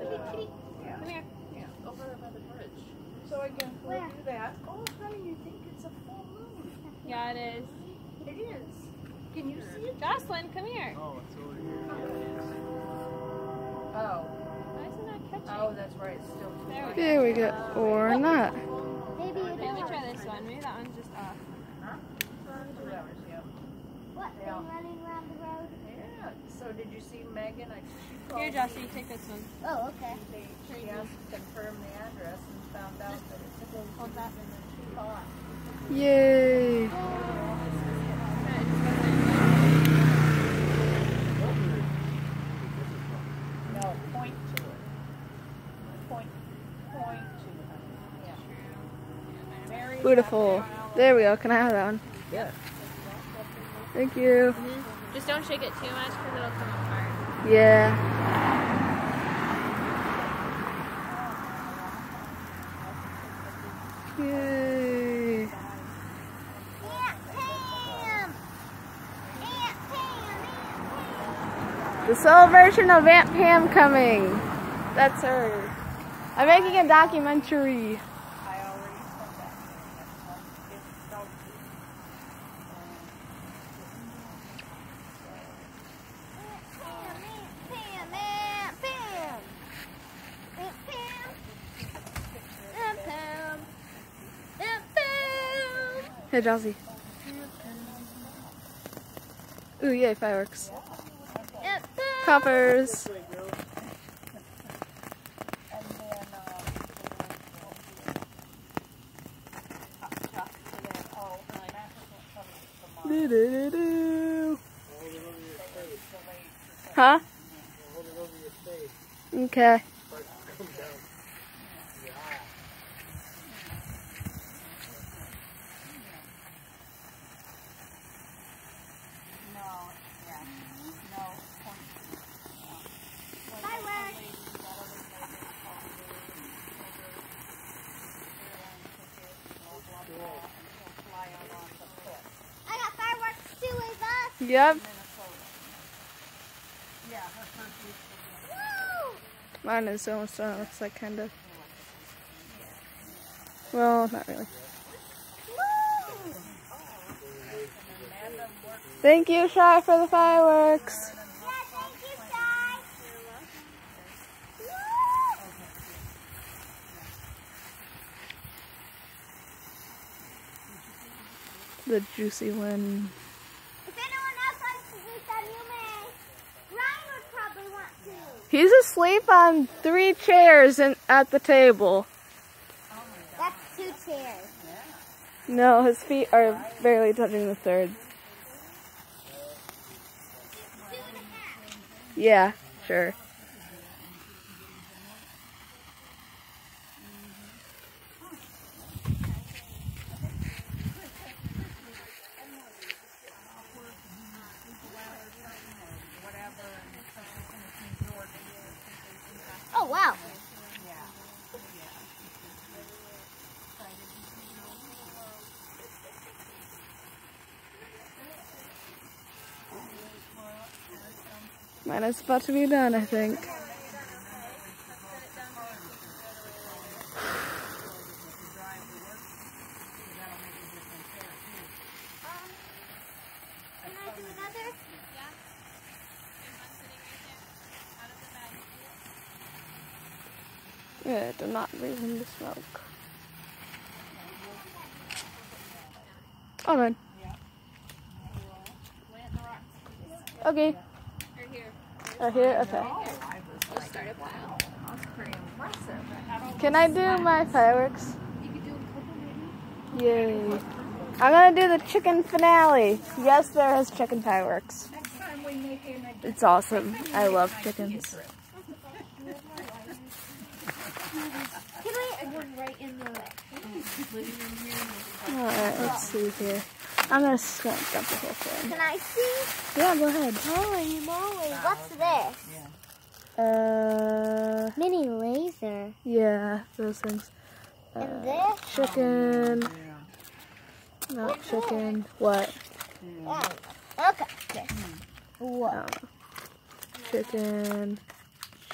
Yeah. Come here. Yeah, over there by the bridge. So again, we'll Where? do that. Oh, honey, you think it's a full moon? Yeah, it is. It is. Can you see it? Jocelyn, come here. Oh, it's over here. Oh. Why isn't that catching? Oh, that's right. It's still too There we light. go. There we go. Or not. Maybe Okay, it's let me try this one. Maybe that one's just off. Huh? 2 hours, yeah. What, Yeah. thing running around the road? Yeah. So did you see Megan? She called Here, me. Jossie, take this one. Oh, okay. She asked to confirm the address and found out that it's a Hold that. and then she thought. Yay. No, point to it. Point to it. Yeah. Mary Beautiful. There we go. Can I have that one? Yeah. Thank you. Just don't shake it too much because it'll come apart. Yeah. Yay. Aunt Pam! Aunt Pam! The celebration of Aunt Pam coming. That's her. I'm making a documentary. I already said that. It's so Aunt Pam! Aunt Pam! Aunt Pam! Aunt Pam! Aunt Pam! Hey, Jossie. Ooh, yay, fireworks. Aunt Pam! Coppers. and then Do-do-do-do. Huh? Okay. I got fireworks too with us! Yep. Woo! Mine is almost done. It looks like kind of. Well, not really. Woo! Thank you, Shy, for the fireworks. Yeah, thank you, Sky! Woo! The juicy one. If anyone else wants to do some, you may. Ryan would probably want to. He's asleep on 3 chairs at the table. That's 2 chairs. No, his feet are barely touching the 3rd. 2.5. Yeah, sure. Oh, wow. Mine is about to be done, I think. Can I do another? Yeah, do not leave him to smoke. Oh, man. Okay. Right here? Okay. Can I do my fireworks? Yay. I'm gonna do the chicken finale. Yes, there is chicken fireworks. It's awesome. I love chickens. Can we one right in the living room here? Alright, let's see here. I'm gonna dump the whole thing. Can I see? Yeah, go ahead. Holy moly, what's this? Mini laser. Yeah, those things. And this? Chicken. Not chicken. What? Okay. This. What? Chicken.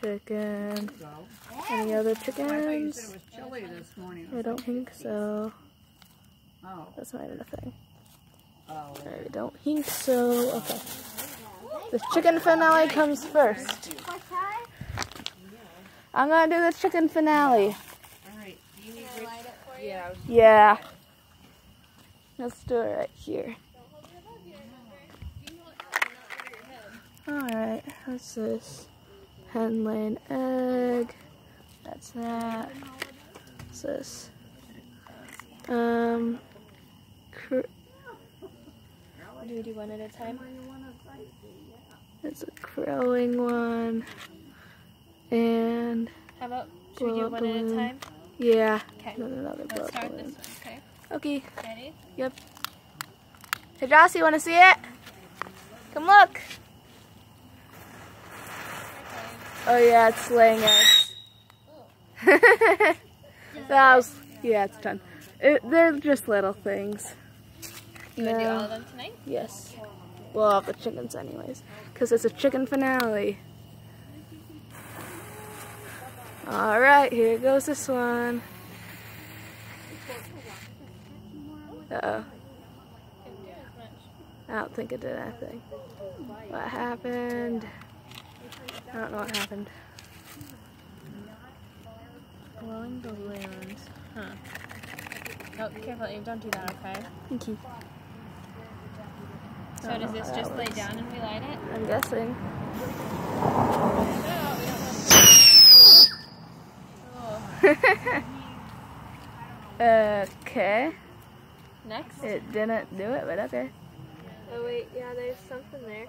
chicken. Any other I thought you said chickens? it was chilly this morning. I don't think so. Oh. That's not even a thing. Oh. I don't think so. Okay. The chicken finale comes first. What time? I'm gonna do the chicken finale. Alright. Do you need Rich? Yeah. Yeah. Let's do it right here. Alright, what's this? Hen laying egg. That's that. What's this? Do we do one at a time? It's a crowing one. And How about, should we do one at a time? yeah. Okay. And then another blow Let's up start balloon. this one, okay? Okay. Ready? Yep. Hey Joss, you wanna see it? Come look. Oh yeah, it's laying eggs. That was, yeah, it's done. They're just little things. You want to do all of them tonight? Yes. Well, all the chickens anyways. Because it's a chicken finale. Alright, here goes this one. Uh-oh. I don't think it did anything. What happened? I don't know what happened. Glowing balloons. Huh. Oh, careful, Eve, don't do that, okay? Thank you. So does this just lay down and we light it? I'm guessing. Okay. Next? It didn't do it, but okay. Oh wait, yeah, there's something there.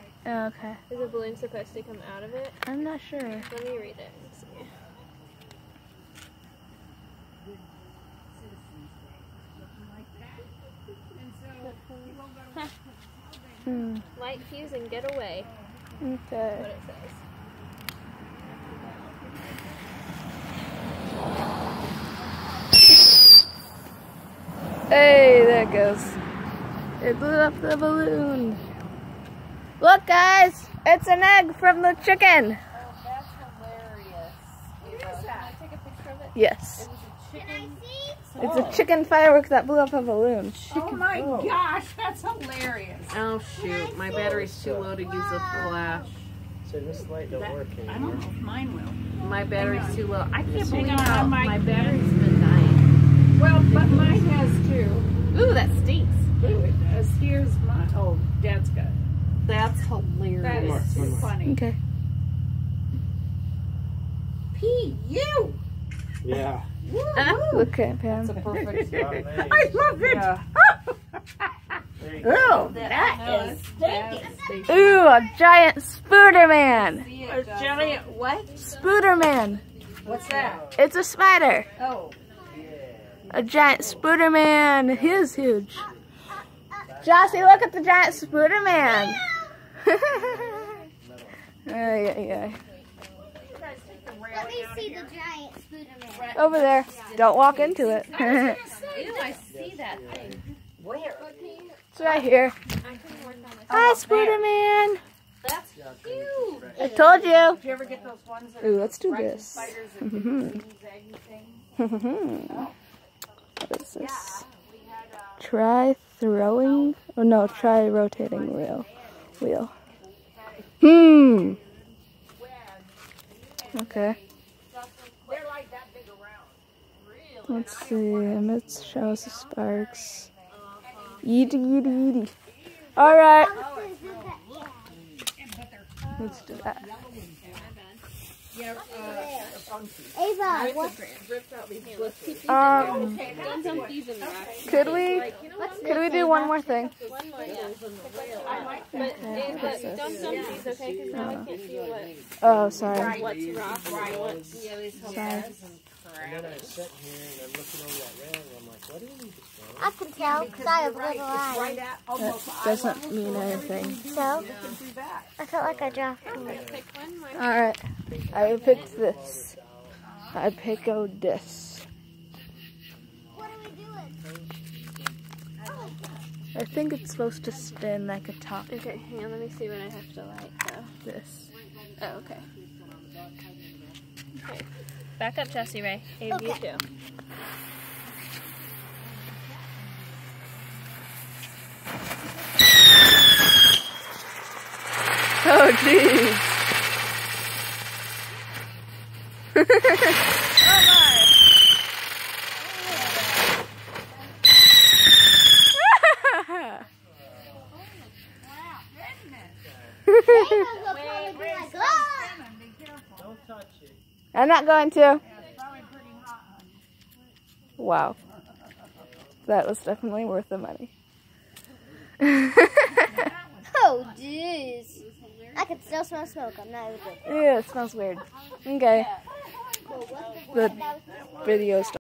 Okay. Is a balloon supposed to come out of it? I'm not sure. Let me read it and see. Light fuse and get away. Okay. What it says. Hey, there it goes. It blew up the balloon. Look, guys, it's an egg from the chicken. Oh, that's hilarious. What is that? Can I take a picture of it? Yes. Can I see? It's a chicken firework that blew up a balloon. Oh my gosh, that's hilarious. Oh shoot, my battery's too low to use a flash. So this light don't work I anymore. don't know if mine will. My battery's too low. I can't Hang believe on, how my- my battery's been dying. Well, but mine has too. Ooh, that stinks. Ooh, it does. Here's my. Oh, Dad's got. That's That hilarious. is too funny. Okay. P.U. Yeah. Okay, Pam. It's a perfect. I love it. Yeah. Oh, that is stinky. Ooh, a giant Spooderman. A giant what? Spooderman. What's that? It's a spider. Oh. A giant Spooderman. He is huge. Jossie, look at the giant Spooderman. Yeah. Let me see the giant Spooderman. Over there. Don't walk into it. Ew, I see that thing. Where? It's right here. Hi, Spooderman. That's huge. I told you. Did you ever get those ones that Ooh, let's do are this. spiders that do zigzaggy things? What is this? Try throwing. Oh no, try rotating wheel. Okay. They're like that big around. Let's see. Emits shows of sparks. Yeety. All right. Let's do that. Ava, what? Don't dump these in the rack. Could we do one more thing? One more, yeah. But don't dump these, okay? Because now I can't see Oh, sorry. what's rock and what's... Sorry. And then I sit here and I'm looking over that rail and I'm like, what do you need to throw? I can tell because I have little eyes. Right at almost That doesn't mean anything. So, do that. I felt like I dropped one. Pick one more. All right. I picked this. I pick this. What are we doing? I think it's supposed to spin like a top. Okay, hang on, let me see what I have to light, though. This. Oh, okay. Back up, Jessie Ray. Hey, you too. Oh, jeez. Don't touch it. I'm not going to. Wow. That was definitely worth the money. Oh, jeez. I can still smell smoke. I'm not even. Yeah, it smells weird. Okay. The video stopped.